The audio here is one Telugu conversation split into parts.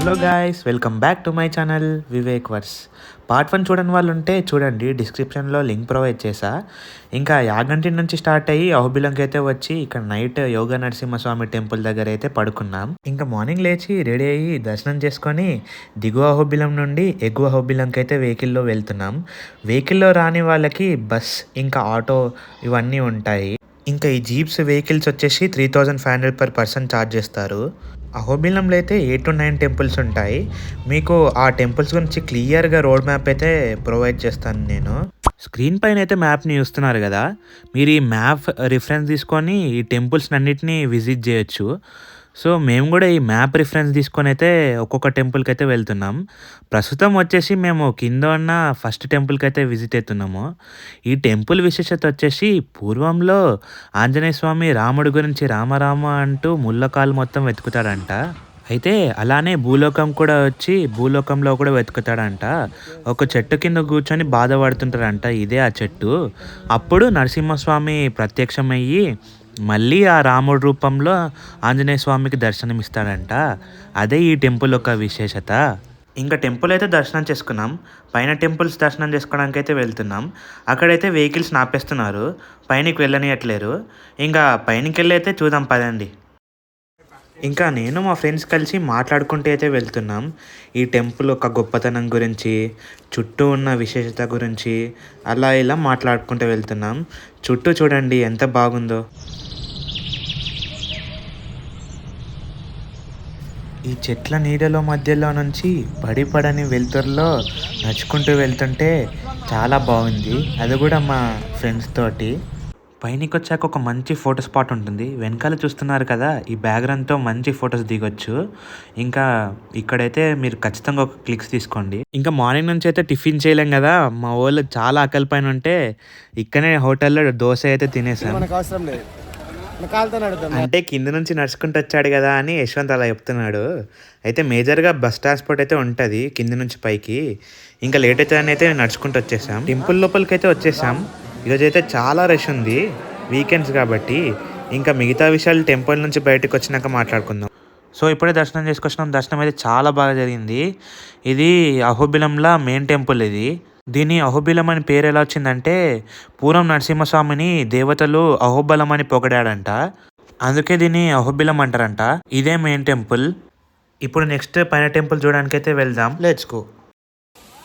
Hello guys, welcome back to my channel Vivek verse. Part 1 చూడని వాళ్ళు ఉంటే చూడండి, డిస్క్రిప్షన్లో లింక్ ప్రొవైడ్ చేశా. ఇంకా యాగంటి నుంచి స్టార్ట్ అయ్యి అహోబిలంకి అయితే వచ్చి ఇక్కడ నైట్ యోగా నరసింహస్వామి టెంపుల్ దగ్గర అయితే పడుకున్నాం. ఇంకా మార్నింగ్ లేచి రెడీ అయ్యి దర్శనం చేసుకొని దిగువ అహోబిలం నుండి ఎగువ అహోబిలంకి అయితే వెహికల్లో వెళ్తున్నాం. వెహికల్లో రాని వాళ్ళకి బస్ ఇంకా ఆటో ఇవన్నీ ఉంటాయి. ఇంకా ఈ జీప్స్ వెహికల్స్ వచ్చేసి 3500 per person ఛార్జ్ చేస్తారు. అహోబిలంలో అయితే 8 to 9 టెంపుల్స్ ఉంటాయి. మీకు ఆ టెంపుల్స్ గురించి క్లియర్గా రోడ్ మ్యాప్ అయితే ప్రొవైడ్ చేస్తాను నేను. స్క్రీన్ పైన అయితే మ్యాప్ని చూస్తున్నారు కదా, మీరు ఈ మ్యాప్ రిఫరెన్స్ తీసుకొని ఈ టెంపుల్స్ అన్నిటిని విజిట్ చేయొచ్చు. సో మేము కూడా ఈ మ్యాప్ రిఫరెన్స్ తీసుకొని అయితే ఒక్కొక్క టెంపుల్కి అయితే వెళ్తున్నాం. ప్రస్తుతం వచ్చేసి మేము కింద ఉన్న ఫస్ట్ టెంపుల్కి అయితే విజిట్ అవుతున్నాము. ఈ టెంపుల్ విశేషత వచ్చేసి పూర్వంలో ఆంజనేయ స్వామి రాముడి గురించి రామరామ అంటూ ముళ్ళకాలు మొత్తం వెతుకుతాడంట. అయితే అలానే భూలోకం కూడా వచ్చి భూలోకంలో కూడా వెతుకుతాడంట. ఒక చెట్టు కింద కూర్చొని బాధపడుతుంటాడంట, ఇదే ఆ చెట్టు. అప్పుడు నరసింహస్వామి ప్రత్యక్షమయ్యి మళ్ళీ ఆ రాముడి రూపంలో ఆంజనేయ స్వామికి దర్శనం ఇస్తాడంట. అదే ఈ టెంపుల్ యొక్క విశేషత. ఇంకా టెంపుల్ అయితే దర్శనం చేసుకున్నాం. పైన టెంపుల్స్ దర్శనం చేసుకోవడానికి అయితే వెళ్తున్నాం. అక్కడైతే వెహికల్స్ నాపేస్తున్నారు, పైనకి వెళ్ళనియట్లేరు. ఇంకా పైనకి వెళ్ళి అయితే చూద్దాం పదండి. ఇంకా నేను మా ఫ్రెండ్స్ కలిసి మాట్లాడుకుంటూ అయితే వెళ్తున్నాం. ఈ టెంపుల్ ఒక గొప్పతనం గురించి, చుట్టూ ఉన్న విశేషత గురించి అలా ఇలా మాట్లాడుకుంటూ వెళ్తున్నాం. చుట్టూ చూడండి ఎంత బాగుందో. ఈ చెట్ల నీడలో మధ్యలో నుంచి పడని వెలుతురులో నడుచుకుంటూ వెళ్తుంటే చాలా బాగుంది. అది కూడా మా ఫ్రెండ్స్ తోటి. పైనకి వచ్చాక ఒక మంచి ఫోటో స్పాట్ ఉంటుంది. వెనకాల చూస్తున్నారు కదా, ఈ బ్యాక్గ్రౌండ్తో మంచి ఫొటోస్ దిగొచ్చు. ఇంకా ఇక్కడైతే మీరు ఖచ్చితంగా ఒక క్లిక్స్ తీసుకోండి. ఇంకా మార్నింగ్ నుంచి అయితే టిఫిన్ చేయలేం కదా, మా వాళ్ళు చాలా ఆకలి పైన ఉంటే ఇక్కడనే హోటల్లో దోశ అయితే తినేసాం. అంటే కింద నుంచి నడుచుకుంటూ వచ్చాడు కదా అని యశ్వంత్ అలా చెప్తున్నాడు. అయితే మేజర్గా బస్ ట్రాన్స్పోర్ట్ అయితే ఉంటుంది కింద నుంచి పైకి. ఇంకా లేట్ అవుతుందని అయితే నడుచుకుంటూ వచ్చేసాం. టెంపుల్ లోపలికి అయితే వచ్చేసాం. ఈరోజు అయితే చాలా రష్ ఉంది, వీకెండ్స్ కాబట్టి. ఇంకా మిగతా విషయాలు టెంపుల్ నుంచి బయటకు వచ్చినాక మాట్లాడుకుందాం. సో ఇప్పుడే దర్శనం చేసుకొచ్చినాం. దర్శనం అయితే చాలా బాగా జరిగింది. ఇది అహోబిలంలా మెయిన్ టెంపుల్ ఇది. దీని అహోబిలం అని పేరు ఎలా వచ్చిందంటే, పూర్వం నరసింహస్వామిని దేవతలు అహోబలం అని పొగడాడంట, అందుకే దీన్ని అహోబిలం అంటారంట. ఇదే మెయిన్ టెంపుల్. ఇప్పుడు నెక్స్ట్ పైన టెంపుల్ చూడడానికి అయితే వెళ్దాం, లెట్స్ గో.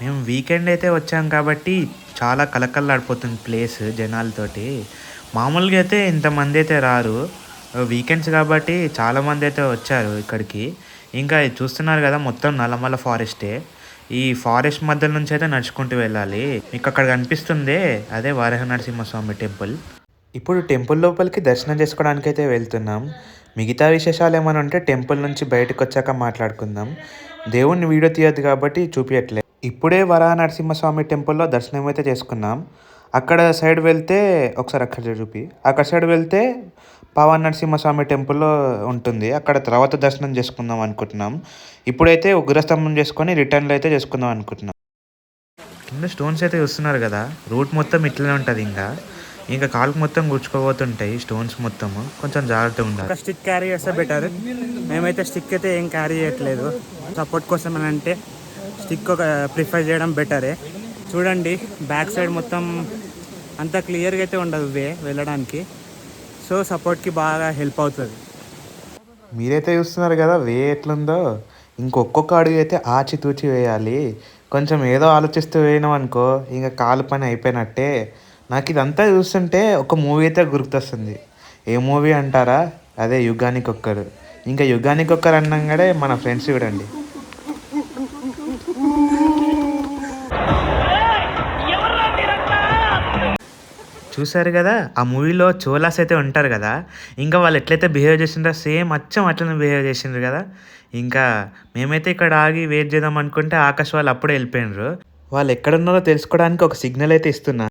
మేము వీకెండ్ అయితే వచ్చాం కాబట్టి చాలా కలకల్లాడిపోతుంది ప్లేస్ జనాలతోటి. మామూలుగా అయితే ఇంతమంది అయితే రారు, వీకెండ్స్ కాబట్టి చాలామంది అయితే వచ్చారు ఇక్కడికి. ఇంకా చూస్తున్నారు కదా, మొత్తం నల్లమల్ల ఫారెస్టే. ఈ ఫారెస్ట్ మధ్య నుంచి అయితే నడుచుకుంటూ వెళ్ళాలి. మీకు అక్కడ కనిపిస్తుంది, అదే వారాహ నరసింహస్వామి టెంపుల్. ఇప్పుడు టెంపుల్ లోపలికి దర్శనం చేసుకోవడానికి అయితే వెళ్తున్నాం. మిగతా విశేషాలు ఏమైనా ఉంటే టెంపుల్ నుంచి బయటకు వచ్చాక మాట్లాడుకుందాం. దేవుణ్ణి వీడియో తీయద్దు కాబట్టి చూపించట్లేదు. ఇప్పుడే వరాహ నరసింహస్వామి టెంపుల్లో దర్శనం అయితే చేసుకున్నాం. అక్కడ సైడ్ వెళ్తే ఒకసారి అక్కడ చూపి, అక్కడ సైడ్ వెళ్తే పవన్ నరసింహస్వామి టెంపుల్లో ఉంటుంది. అక్కడ తర్వాత దర్శనం చేసుకుందాం అనుకుంటున్నాం. ఇప్పుడైతే ఉగ్రస్తంభం చేసుకొని రిటర్న్లో అయితే చేసుకుందాం అనుకుంటున్నాం. కింద స్టోన్స్ అయితే చూస్తున్నారు కదా, రూట్ మొత్తం ఇట్లనే ఉంటుంది. ఇంకా కాలుకు మొత్తం గుచ్చుకోబోతుంటాయి స్టోన్స్ మొత్తము, కొంచెం జాగ్రత్తగా ఉండాలి. స్టిక్ క్యారీ చేస్తే బెటర్. మేమైతే స్టిక్ అయితే ఏం క్యారీ చేయట్లేదు. సపోర్ట్ కోసం అని అంటే స్టిక్ ఒక ప్రిఫర్ చేయడం బెటరే. చూడండి బ్యాక్ సైడ్ మొత్తం అంతా క్లియర్గా అయితే ఉండదు వే వెళ్ళడానికి. సో సపోర్ట్కి బాగా హెల్ప్ అవుతుంది. మీరైతే చూస్తున్నారు కదా వే ఎట్లుందో. ఇంకొక్కొక్క అడుగు అయితే ఆచితూచి వేయాలి. కొంచెం ఏదో ఆలోచిస్తూ వేయడం అనుకో, ఇంకా కాలు పని అయిపోయినట్టే. నాకు ఇదంతా చూస్తుంటే ఒక మూవీ అయితే గుర్తొస్తుంది. ఏ మూవీ అంటారా, అదే యుగానికి ఒక్కరు. ఇంకా యుగానికి ఒక్కరు అన్నగానే మన ఫ్రెండ్స్ చూడండి. చూసారు కదా, ఆ మూవీలో చోలాస్ అయితే ఉంటారు కదా, ఇంకా వాళ్ళు ఎట్లయితే బిహేవ్ చేసిండ్రో సేమ్ అచ్చం అట్లనే బిహేవ్ చేసిండ్రు కదా. ఇంకా మేమైతే ఇక్కడ ఆగి వెయిట్ చేద్దాం అనుకుంటే ఆకాశ్ వాళ్ళు అప్పుడే వెళ్ళిపోయినారు. వాళ్ళు ఎక్కడున్నారో తెలుసుకోవడానికి ఒక సిగ్నల్ అయితే ఇస్తున్నా.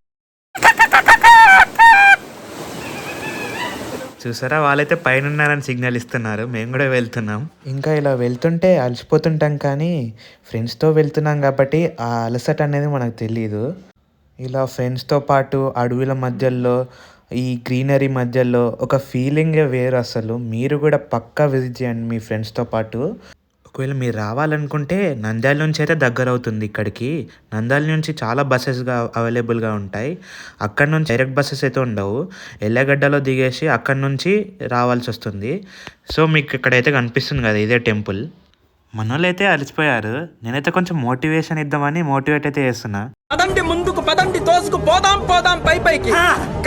చూసారా, వాళ్ళైతే పైన ఉన్నారని సిగ్నల్ ఇస్తున్నారు. మేము కూడా వెళ్తున్నాం. ఇంకా ఇలా వెళ్తుంటే అలసిపోతుంటాం, కానీ ఫ్రెండ్స్తో వెళ్తున్నాం కాబట్టి ఆ అలసట అనేది మనకు తెలియదు. ఇలా ఫ్రెండ్స్తో పాటు అడవుల మధ్యలో ఈ గ్రీనరీ మధ్యలో ఒక ఫీలింగే వేరు అసలు. మీరు కూడా పక్కా విజిట్ చేయండి మీ ఫ్రెండ్స్తో పాటు. ఒకవేళ మీరు రావాలనుకుంటే నంద్యాల నుంచి అయితే దగ్గర అవుతుంది ఇక్కడికి. నంద్యాల నుంచి చాలా బసెస్‌గా అవైలబుల్‌గా ఉంటాయి. అక్కడి నుంచి డైరెక్ట్ బసెస్ అయితే ఉండవు. ఎల్లగడ్డలో దిగేసి అక్కడి నుంచి రావాల్సొస్తుంది. సో, మీకు ఇక్కడైతే కనిపిస్తుంది కదా! ఇదే టెంపుల్. మనోళ్ళైతే అలసిపోయారు. నేనైతే కొంచెం మోటివేషన్ ఇద్దామని మోటివేట్ అయితే చేస్తున్నా. పదండి ముందుకు పదండి తోసుకు పోదాం పోదాం పై పైకి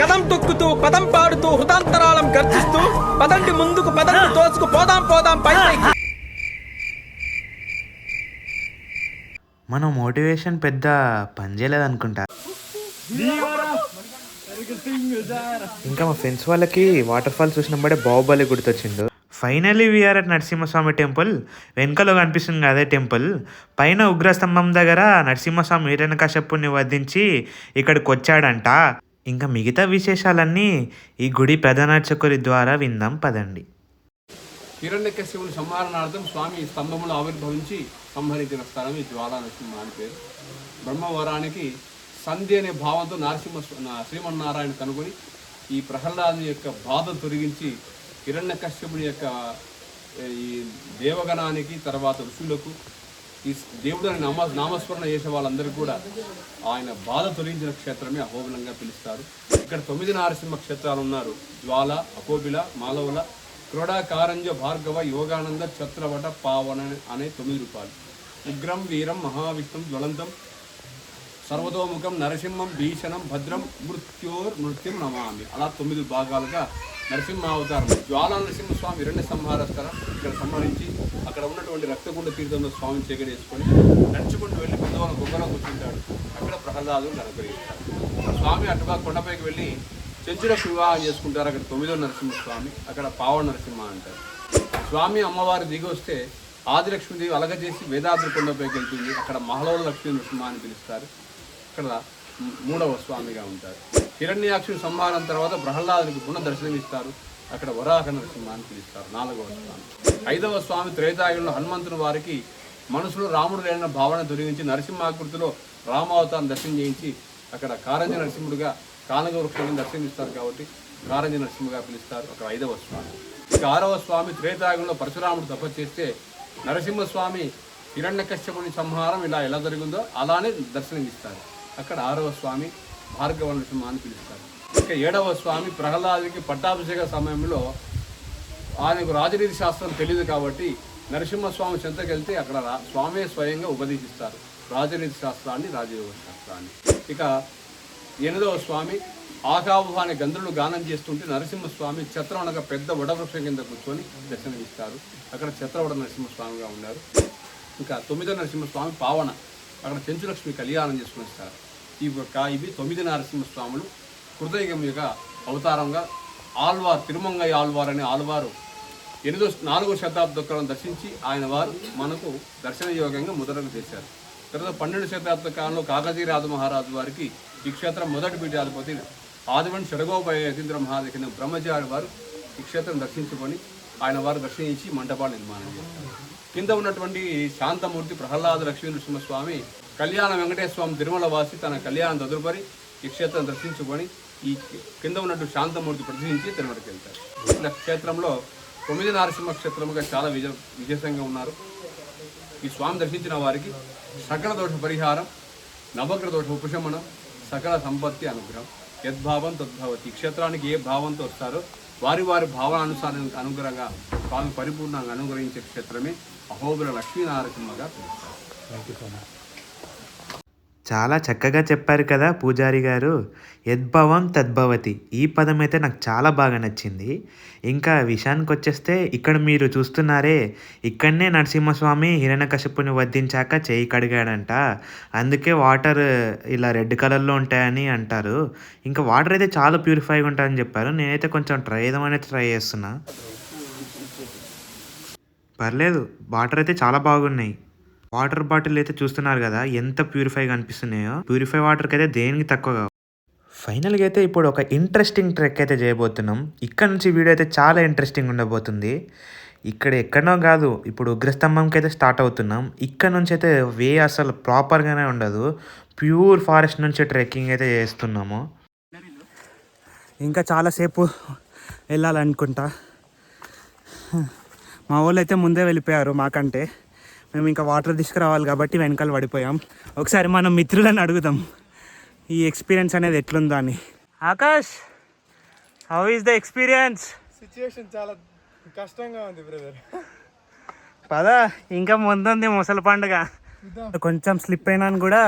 కదం తొక్కుతూ పదం పాడుతూ హృదాంతరాళం గర్జిస్తూ పదండి ముందుకు పదండి తోసుకు పోదాం పోదాం పై పైకి. మనం మోటివేషన్ పెద్ద పని చేయలేదనుకుంటా. ఇంకా మా ఫ్రెండ్స్ వాళ్ళకి వాటర్ ఫాల్ చూసినప్పుడే బాహుబలి గుర్తొచ్చిండు. Finally we are at Narasimhaswamy temple. వెనకలో కనిపిస్తుంది అదే టెంపుల్. పైన ఉగ్రస్తంభం దగ్గర నరసింహస్వామి హిరణ్యకశిపుని వధించి ఇక్కడికి వచ్చాడంట. ఇంకా మిగతా విశేషాలన్నీ ఈ గుడి ప్రధానార్చకుడి ద్వారా విందాం పదండి. హిరణ్యకశిపుని సంహారణార్థం స్వామి స్తంభములు ఆవిర్భవించి సంహరించిన స్థలం ఈ జ్వాలా నరసింహ అని పేరు. బ్రహ్మవరానికి సంధి అనే భావంతో శ్రీమన్నారాయణ కనుగొని ఈ ప్రహ్లాదుని యొక్క బాధ తొలగించి హిరణ్యకశ్యపుని యొక్క ఈ దేవగణానికి తర్వాత ఋషులకు ఈ దేవుడిని నామస్మరణ చేసే వాళ్ళందరికీ కూడా ఆయన బాధ తొలగించిన క్షేత్రమే అహోబిలంగా పిలుస్తారు. ఇక్కడ 9 నారసింహ క్షేత్రాలు ఉన్నారు. జ్వాల, అహోబిల, మాలవుల, క్రోడ, కారంజ, భార్గవ, యోగానంద, ఛత్రవట, పావన అనే 9 రూపాలు. ఉగ్రం, వీరం, మహావిష్ణుం, జ్వలంతం, సర్వతోముఖం, నరసింహం, భీషణం, భద్రం, మృత్యుం నమామి. అలా 9 భాగాలుగా నరసింహ అవతారం. జ్వాలా నరసింహస్వామి హిరణ్య సంహారస్థల ఇక్కడ సంహరించి అక్కడ ఉన్నటువంటి రక్తకుండ తీర్థంలో స్వామిని చేకడేసుకొని నడుచుకుంటూ వెళ్ళి బృందావనం గొప్పలో కూర్చుంటాడు. అక్కడ ప్రహ్లాదుని అనుగ్రహిస్తాడు. స్వామి అటుగా కొండపైకి వెళ్ళి చెంచులకు వివాహం చేసుకుంటారు. అక్కడ 9వ నరసింహస్వామి, అక్కడ పావన నరసింహ అంటారు. స్వామి అమ్మవారి దిగి వస్తే ఆదిలక్ష్మీదేవి అలగ చేసి వేదాద్రి కొండపైకి వెళ్తుంది. అక్కడ మహళవుల లక్ష్మీ నరసింహ అని పిలుస్తారు. అక్కడ 3వ స్వామిగా ఉంటారు. హిరణ్యాక్షుని సంహారం తర్వాత ప్రహ్లాదునికి పునః దర్శనం ఇస్తారు. అక్కడ వరాహ నరసింహ అని పిలుస్తారు. 4వ స్వామి. 5వ స్వామి త్రేతాయుగంలో హనుమంతుని వారికి మనసులో రాముడు లేని భావన తొలగించి నరసింహాకృతిలో రామావతారం దర్శనం చేయించి అక్కడ కారంజ నరసింహుడుగా కానగ వృక్షాన్ని దర్శనమిస్తారు కాబట్టి కారంజ నరసింహగా పిలుస్తారు. అక్కడ 5వ స్వామి. ఇక 6వ స్వామి త్రేతాయుగంలో పరశురాముడు తపస్సు చేస్తే నరసింహస్వామి హిరణ్యకశ్యపుని సంహారం ఎలా జరిగిందో అలానే దర్శనమిస్తారు. అక్కడ 6వ స్వామి భార్గవ నరసింహ అని పిలుస్తారు. ఇక 7వ స్వామి ప్రహ్లాదునికి పట్టాభిషేక సమయంలో ఆయనకు రాజనీతి శాస్త్రం తెలియదు కాబట్టి నరసింహస్వామి చెంతకెళ్తే అక్కడ స్వామి స్వయంగా ఉపదేశిస్తారు రాజనీతి శాస్త్రాన్ని, రాజయోగ శాస్త్రాన్ని. ఇక 8వ స్వామి ఆకావు అనే గంధర్వులు గానం చేస్తుంటే నరసింహస్వామి ఛత్రం అనగా పెద్ద వడవృక్షం కింద కూర్చొని దర్శనమిస్తారు. అక్కడ ఛత్రవడ నరసింహస్వామిగా ఉన్నారు. ఇంకా 9వ నరసింహస్వామి పావన, అక్కడ చెంచులక్ష్మి కళ్యాణం చేసుకుని ఇస్తారు. ఇవి 9 నరసింహస్వాములు హృదయం యొక్క అవతారంగా ఆల్వార్ తిరుమంగయ్య ఆల్వార్ అనే ఆల్వారు 4వ శతాబ్ద కాలం దర్శించి ఆయన వారు మనకు దర్శన యోగంగా ముద్రకు చేశారు. తర్వాత 12వ శతాబ్ద కాలంలో కాకతీయ రాజు మహారాజు వారికి ఈ క్షేత్రం మొదటి పీఠాధిపతి ఆదివన్ షడగోపయ యతీంద్ర మహాదేవ బ్రహ్మచారి వారు ఈ క్షేత్రం దర్శించుకొని ఆయన వారు దర్శించి మంటపాలు నిర్మాణం చేశారు. కింద ఉన్నటువంటి శాంతమూర్తి ప్రహ్లాద లక్ష్మీ నరసింహస్వామి కళ్యాణ వెంకటేశ్వర స్వామి తిరుమల వాసి తన కళ్యాణం తదుపరి ఈ క్షేత్రం దర్శించుకొని ఈ కింద ఉన్నట్టు శాంతమూర్తి ప్రదర్శించి తిరుమలకి వెళ్తారు. ఇలా క్షేత్రంలో 9 నారసింహ క్షేత్రముగా చాలా విశేషంగా ఉన్నారు. ఈ స్వామి దర్శించిన వారికి సకల దోష పరిహారం, నవగ్రహ దోష ఉపశమనం, సకల సంపత్తి అనుగ్రహం. యద్భావం తద్భవతి. ఈ క్షేత్రానికి ఏ భావంతో వస్తారో వారి భావన అనుగ్రహంగా స్వామి పరిపూర్ణంగా అనుగ్రహించే క్షేత్రమే అహోబిల లక్ష్మీనారసింహగా పిలుస్తారు. Thank you so much. చాలా చక్కగా చెప్పారు కదా పూజారి గారు. యద్భవం తద్భవతి, ఈ పదం అయితే నాకు చాలా బాగా నచ్చింది. ఇంకా విషయానికి వచ్చేస్తే ఇక్కడ మీరు చూస్తున్నారే, ఇక్కడనే నరసింహస్వామి హిరణ్యకశిపుని వధించాక చేయి కడిగాడంట. అందుకే వాటర్ ఇలా రెడ్ కలర్లో ఉంటాయని అంటారు. ఇంకా వాటర్ అయితే చాలా ప్యూరిఫైగా ఉంటాయని చెప్పారు. నేనైతే కొంచెం ట్రై చేస్తున్నా. పర్లేదు, వాటర్ అయితే చాలా బాగున్నాయి. వాటర్ బాటిల్ అయితే చూస్తున్నారు కదా ఎంత ప్యూరిఫైగా అనిపిస్తున్నాయో. ప్యూరిఫై వాటర్కి అయితే దేనికి తక్కువగా. ఫైనల్గా అయితే ఇప్పుడు ఒక ఇంట్రెస్టింగ్ ట్రెక్ అయితే చేయబోతున్నాం. ఇక్కడ నుంచి వీడియో అయితే చాలా ఇంట్రెస్టింగ్ ఉండబోతుంది. ఇక్కడ ఎక్కడనో కాదు, ఇప్పుడు ఉగ్రస్తంభంకి అయితే స్టార్ట్ అవుతున్నాం. ఇక్కడ నుంచి అయితే వే అసలు ప్రాపర్గానే ఉండదు. ప్యూర్ ఫారెస్ట్ నుంచి ట్రెక్కింగ్ అయితే చేస్తున్నాము. ఇంకా చాలాసేపు వెళ్ళాలనుకుంటా. మా వాళ్ళు అయితే ముందే వెళ్ళిపోయారు మాకంటే. మేము ఇంకా వాటర్ తీసుకురావాలి కాబట్టి వెనకాల పడిపోయాం. ఒకసారి మనం మిత్రులను అడుగుదాం ఈ ఎక్స్పీరియన్స్ అనేది ఎట్లుందో అని. Akash, how is the experience? Situation చాలా కష్టంగా ఉంది బ్రదర్. పదా ఇంకా ముందుంది ముసలి పండుగ. కొంచెం స్లిప్ అయినాను కూడా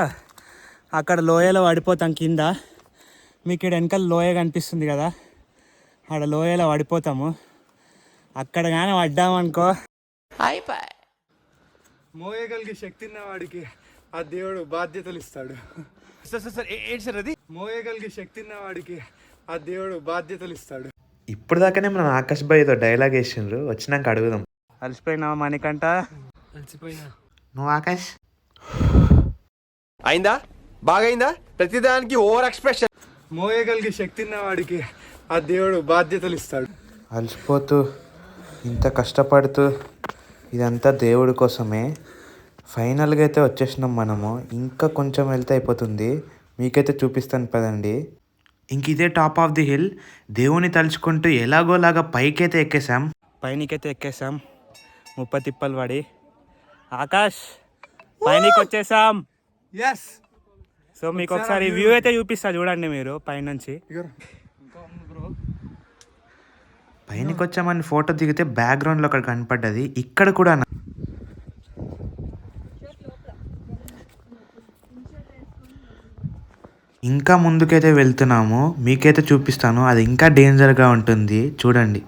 అక్కడ లోయలో పడిపోతాం కింద. మీకు ఇక్కడ వెనకాల లోయ కనిపిస్తుంది కదా, ఆడ లోయలో పడిపోతాము. అక్కడ కానీ పడ్డామనుకో మోయగలిగే శక్తి ఉన్న వాడికి ఆ దేవుడు బాధ్యతలు ఇస్తాడు. సార్ అది మోయగలిగే శక్తి ఉన్న వాడికి ఆ దేవుడు బాధ్యతలు ఇస్తాడు. ఇప్పుడు దాకానే మనం ఆకాష్ భాయ్ ఏదో డైలాగ్ వేసిండ్రు, వచ్చినాక అడుగుదాం. అలసిపోయినావా మణికంట? నువ్వు ఆకాష్ అయిందా? బాగైందా? ప్రతిదానికి ఓవర్ ఎక్స్ప్రెషన్. మోయగలిగే శక్తి ఉన్న వాడికి ఆ దేవుడు బాధ్యతలు ఇస్తాడు. అలసిపోతూ ఇంత కష్టపడుతూ ఇదంతా దేవుడి కోసమే. ఫైనల్గా అయితే వచ్చేసినాం మనము. ఇంకా కొంచెం వెళ్తే అయిపోతుంది. మీకైతే చూపిస్తాను పదండి. ఇంక ఇదే టాప్ ఆఫ్ ది హిల్. దేవుని తలుచుకుంటూ ఎలాగోలాగా పైకైతే ఎక్కేసాం. పైనకైతే ఎక్కేసాం 30 తిప్పలు పడి. ఆకాష్, పైనకి వచ్చేసాం. ఎస్. సో మీకు ఒకసారి వ్యూ అయితే చూపిస్తా చూడండి మీరు పైనుంచి. పైనకి వచ్చామని ఫోటో దిగితే బ్యాక్గ్రౌండ్లో అక్కడ కనపడ్డది. ఇక్కడ కూడా ఇంకా ముందుకైతే వెళ్తున్నాము. మీకైతే చూపిస్తాను, అది ఇంకా డేంజర్గా ఉంటుంది చూడండి.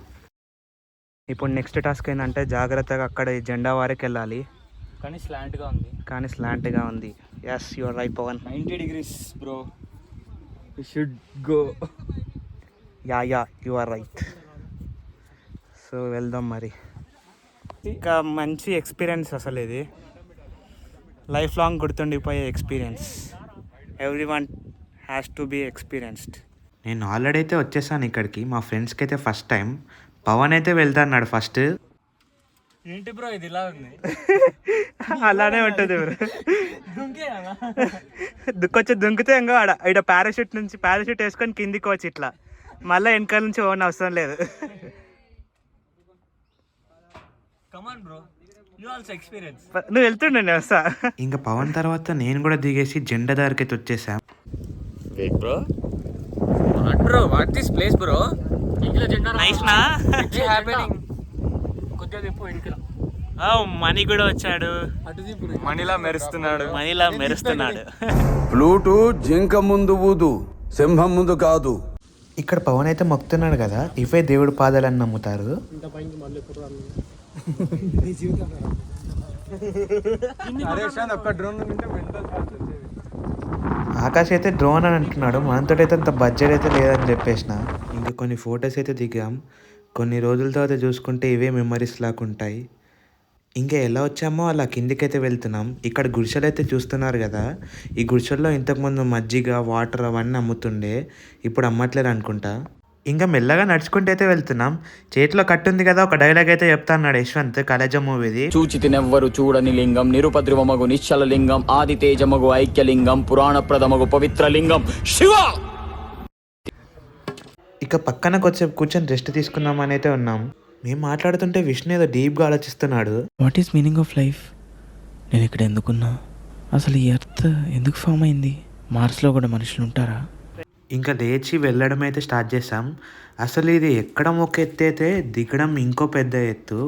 ఇప్పుడు నెక్స్ట్ టాస్క్ ఏంటంటే జాగ్రత్తగా అక్కడ ఈ జెండా వరకు వెళ్ళాలి. కానీ స్లాంట్గా ఉంది. Yes, your right Pavan. 90 degrees bro, we should go. Yeah you are right. So వెళ్దాం మరి. ఇంకా మంచి ఎక్స్పీరియన్స్ అసలు ఇది. లైఫ్ లాంగ్ గుర్తుండిపోయే experience. Everyone has to be experienced. నేను ఆల్రెడీ అయితే వచ్చేసాను ఇక్కడికి. మా ఫ్రెండ్స్కి అయితే ఫస్ట్ టైం. పవన్ అయితే వెళ్తాన్నాడు ఫస్ట్. ఏంటి బ్రో ఇది ఇలా ఉంది? అలానే ఉంటుంది బ్రో. దుక్కొచ్చి దుంకితే ఇంకా ఆడ ఇడ పారాషూట్ వేసుకొని కిందికి వచ్చి ఇట్లా మళ్ళీ వెనకాల నుంచి ఓన్ అవసరం లేదు. కమాన్ బ్రో, యు ఆల్సో ఎక్స్పీరియన్స్. నువ్వు వెళ్తుండే నేను వస్తా. ఇంకా పవన్ తర్వాత నేను కూడా దిగేసి జెండా దగ్గరికి అయితే వచ్చేసాం. Wait bro, what this place bro? ఇంట్లో జెండా నైస్ నా హ్యాపెనింగ్. కొద్దిగా చెప్పు ఇంట్లో. మణి కూడా వచ్చాడు. మనీలా మెరుస్తున్నాడు. ఫ్లూటు జింక ముందు ఊదు, సింహం ముందు కాదు. ఇక్కడ పవన్ అయితే మొక్కుతున్నాడు కదా, ఇవే దేవుడి పాదాలని నమ్ముతారు. ఒక్క డ్రోన్ ఉంటే మెంటల్ థాట్స్ వచ్చేది. ఆకాష్ అయితే డ్రోన్ అని అంటున్నాడు. మనతో అయితే అంత బడ్జెట్ అయితే లేదని చెప్పేసిన. ఇంకా కొన్ని ఫొటోస్ అయితే దిగాం. కొన్ని రోజుల తర్వాత చూసుకుంటే ఇవే మెమరీస్ లాగా ఉంటాయి. ఇంకా ఎలా వచ్చామో అలా కిందికైతే వెళ్తున్నాం. ఇక్కడ గుడిసెలు అయితే చూస్తున్నారు కదా, ఈ గుడిసెల్లో ఇంతకుముందు మజ్జిగ, వాటర్ అవన్నీ అమ్ముతుండే. ఇప్పుడు అమ్మట్లేదు అనుకుంటా. ఇంకా మెల్లగా నడుచుకుంటూ అయితే వెళ్తున్నాం. చేతిలో కట్టుంది కదా, ఒక డైలాగ్ అయితే చెప్తాన్నాడు యశ్వంత్, కలేజ మూవీది. చూచితినెవ్వరు చూడని లింగం, నిరుపద్రవమగు నిశ్చల లింగం, ఆది తేజమగు ఐక్యలింగం, పురాణ ప్రథమగు పవిత్ర లింగం శివ. ఇక పక్కన కొంచెం కూర్చొని రెస్ట్ తీసుకుందామని అయితే ఉన్నాం. మేము మాట్లాడుతుంటే విష్ణు ఏదో డీప్గా ఆలోచిస్తున్నాడు. What is meaning of life? నేను ఇక్కడ ఎందుకున్నా? అసలు ఈ ఎర్త్ ఎందుకు ఫామ్ అయింది? మార్స్లో కూడా మనుషులు ఉంటారా? ఇంకా లేచి వెళ్ళడం అయితే స్టార్ట్ చేసాం. అసలు ఇది ఎక్కడం ఒక ఎత్తు అయితే దిగడం ఇంకో పెద్ద ఎత్తు.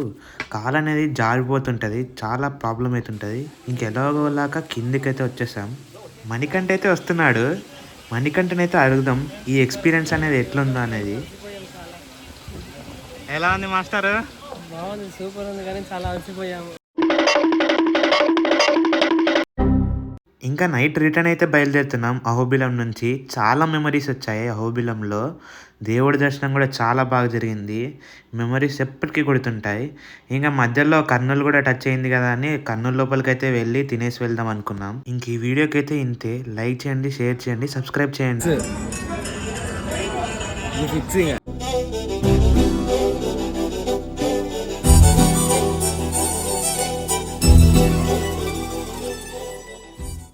కాలు అనేది జారిపోతుంటుంది, చాలా ప్రాబ్లం అవుతుంటుంది. ఇంకెలాగోలాగా కిందికైతే వచ్చేసాం. మణికంఠ అయితే వస్తున్నాడు. మణికంఠనైతే అడుగుదాం ఈ ఎక్స్పీరియన్స్ అనేది ఎట్లుందో అనేది. ఎలా ఉంది మాస్టర్? బాగుంది, సూపర్ ఉంది, కానీ చాలా అలసిపోయాము. ఇంకా నైట్ రిటర్న్ అయితే బయలుదేరుతున్నాం అహోబిలం నుంచి. చాలా మెమరీస్ వచ్చాయి అహోబిలంలో. దేవుడి దర్శనం కూడా చాలా బాగా జరిగింది. మెమరీస్ ఎప్పటికీ గుర్తుంటాయి. ఇంకా మధ్యలో కర్నూలు కూడా టచ్ అయింది కదా అని కర్నూలు లోపలికి అయితే వెళ్ళి తినేసి వెళ్దాం అనుకున్నాం. ఇంక ఈ వీడియోకి అయితే ఇంతే. లైక్ చేయండి, షేర్ చేయండి, సబ్స్క్రైబ్ చేయండి.